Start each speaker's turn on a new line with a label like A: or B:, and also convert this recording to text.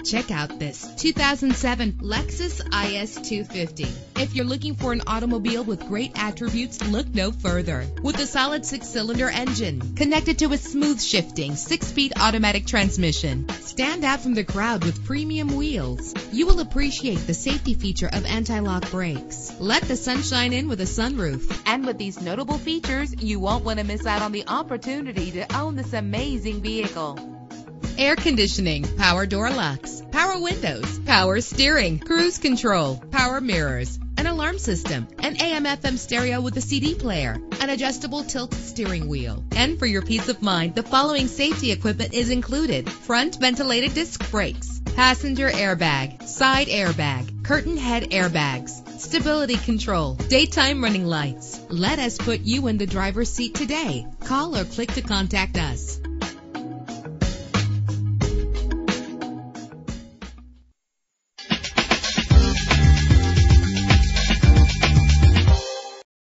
A: Check out this 2007 Lexus IS250. If you're looking for an automobile with great attributes, look no further. With a solid 6-cylinder engine connected to a smooth shifting 6-speed automatic transmission, stand out from the crowd with premium wheels. You will appreciate the safety feature of anti-lock brakes. Let the sunshine in with a sunroof. And with these notable features, you won't want to miss out on the opportunity to own this amazing vehicle. Air conditioning, power door locks, power windows, power steering, cruise control, power mirrors, an alarm system, an AM/FM stereo with a CD player, an adjustable tilt steering wheel. And for your peace of mind, the following safety equipment is included: front ventilated disc brakes, passenger airbag, side airbag, curtain head airbags, stability control, daytime running lights. Let us put you in the driver's seat today. Call or click to contact us.